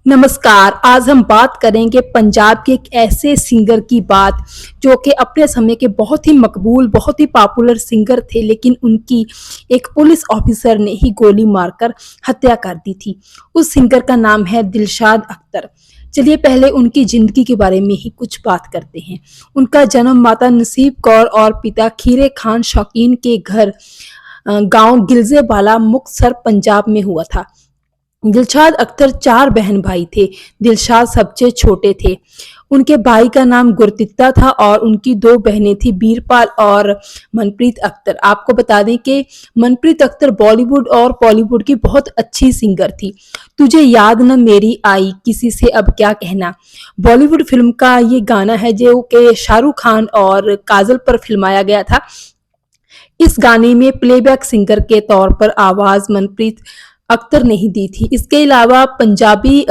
नमस्कार। आज हम बात करेंगे पंजाब के एक ऐसे सिंगर की बात जो कि अपने समय के बहुत ही मकबूल, बहुत ही पॉपुलर सिंगर थे, लेकिन उनकी एक पुलिस ऑफिसर ने ही गोली मारकर हत्या कर दी थी। उस सिंगर का नाम है दिलशाद अख्तर। चलिए पहले उनकी ज़िंदगी के बारे में ही कुछ बात करते हैं। उनका जन्म माता नसीब कौर और पिता खीरे खान शौकीन के घर गांव गिलज़ेवाला मुक्तसर पंजाब में हुआ था। दिलशाद अख्तर 4 बहन-भाई थे। दिलशाद सबसे छोटे थे। उनके भाई का नाम गुरदित्ता था और उनकी 2 बहनें थीं, बीरपाल और मनप्रीत अख्तर। आपको बता दें कि मनप्रीत अख्तर बॉलीवुड और बॉलीवुड की बहुत अच्छी सिंगर थी। तुझे याद न मेरी आई, किसी से अब क्या कहना, बॉलीवुड फ़िल्म का ये गाना है जो कि शाहरुख खान और काजल पर फ़िल्माया गया था। इस गाने में प्लेबैक सिंगर के तौर पर आवाज़ मनप्रीत अख्तर ने ही दी थी। इसके अलावा पंजाबी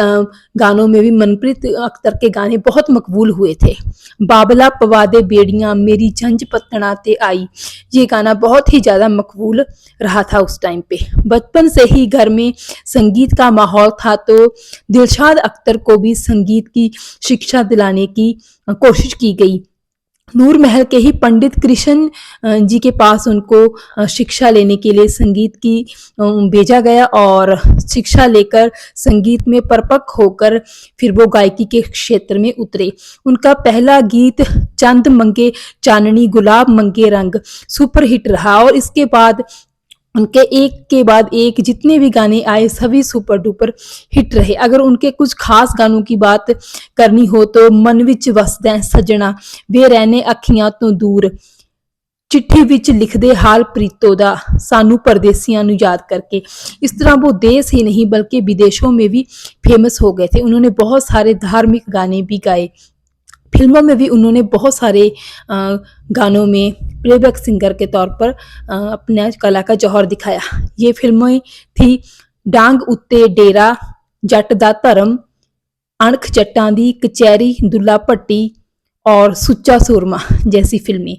गानों में भी मनप्रीत अख्तर के गाने बहुत मकबूल हुए थे। बाबला पवा दे बेड़ियां मेरी जंज पत्तना ते आई, ये गाना बहुत ही ज़्यादा मकबूल रहा था उस टाइम पे। बचपन से ही घर में संगीत का माहौल था, तो दिलशाद अख्तर को भी संगीत की शिक्षा दिलाने की कोशिश की गई। नूर महल के ही पंडित कृष्ण जी के पास उनको शिक्षा लेने के लिए संगीत की भेजा गया और शिक्षा लेकर संगीत में परिपक्व होकर फिर वो गायकी के क्षेत्र में उतरे। उनका पहला गीत चंद मंगे चांदनी गुलाब मंगे रंग सुपरहिट रहा और इसके बाद उनके एक के बाद एक जितने भी गाने आए सभी सुपर डुपर हिट रहे। अगर उनके कुछ खास गानों की बात करनी हो तो मन विच वसदैं सजना, वे रहने अखियां तो दूर, चिट्ठी विच लिखदे हाल प्रीतो दा, सानू परदेसियां नू याद करके। इस तरह वो देश ही नहीं बल्कि विदेशों में भी फेमस हो गए थे। उन्होंने बहुत सारे धार्मिक गाने भी गाए। फिल्मों में भी उन्होंने बहुत सारे गानों में प्लेबैक सिंगर के तौर पर अपना कला का जौहर दिखाया। ये फिल्में थी डांग उत्ते डेरा, जट दा धर्म, अणख जट्टां दी, कचहरी, दुल्ला भट्टी और सुच्चा सूरमा जैसी फिल्में।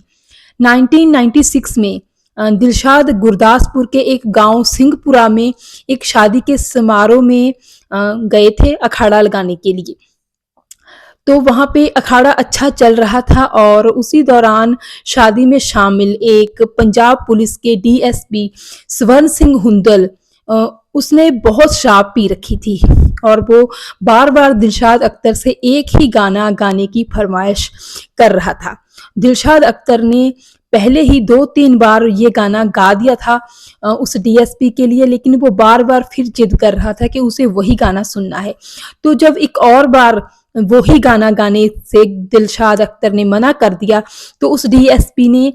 1996 में दिलशाद गुरदासपुर के एक गांव सिंहपुरा में एक शादी के समारोह में गए थे अखाड़ा लगाने के लिए। तो वहाँ पे अखाड़ा अच्छा चल रहा था और उसी दौरान शादी में शामिल एक पंजाब पुलिस के डीएसपी स्वर्ण सिंह हुंदल, उसने बहुत शराब पी रखी थी और वो बार बार दिलशाद अख्तर से एक ही गाना गाने की फरमाइश कर रहा था। दिलशाद अख्तर ने पहले ही 2-3 बार ये गाना गा दिया था उस डीएसपी के लिए, लेकिन वो बार बार फिर जिद कर रहा था कि उसे वही गाना सुनना है। तो जब एक और बार वो ही गाना गाने से दिलशाद अख्तर ने मना कर दिया, तो उस डीएसपी ने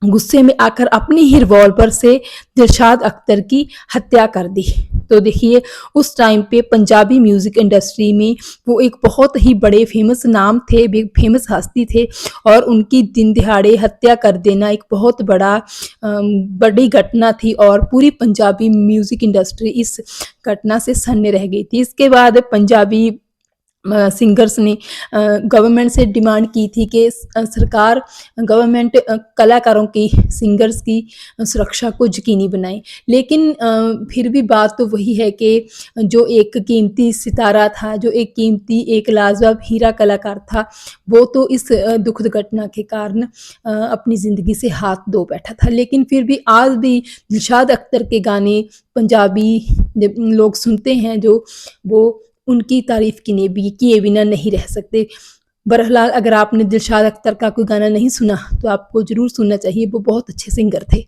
गुस्से में आकर अपनी ही रिवॉल्वर से दिलशाद अख्तर की हत्या कर दी। तो देखिए उस टाइम पे पंजाबी म्यूज़िक इंडस्ट्री में वो एक बहुत ही बड़े फेमस नाम थे, फेमस हस्ती थे और उनकी दिन दिहाड़े हत्या कर देना एक बहुत बड़ी घटना थी और पूरी पंजाबी म्यूज़िक इंडस्ट्री इस घटना से सन्न रह गई थी। इसके बाद पंजाबी सिंगर्स ने गवर्नमेंट से डिमांड की थी कि सरकार गवर्नमेंट कलाकारों की, सिंगर्स की सुरक्षा को यकीनी बनाए। लेकिन फिर भी बात तो वही है कि जो एक कीमती सितारा था, जो एक कीमती एक लाजवाब हीरा कलाकार था, वो तो इस दुखद घटना के कारण अपनी ज़िंदगी से हाथ धो बैठा था। लेकिन फिर भी आज भी दिलशाद अख्तर के गाने पंजाबी जब लोग सुनते हैं, जो वो उनकी तारीफ़ किए बिना नहीं रह सकते। बहरहाल अगर आपने दिलशाद अख्तर का कोई गाना नहीं सुना तो आपको ज़रूर सुनना चाहिए, वो बहुत अच्छे सिंगर थे।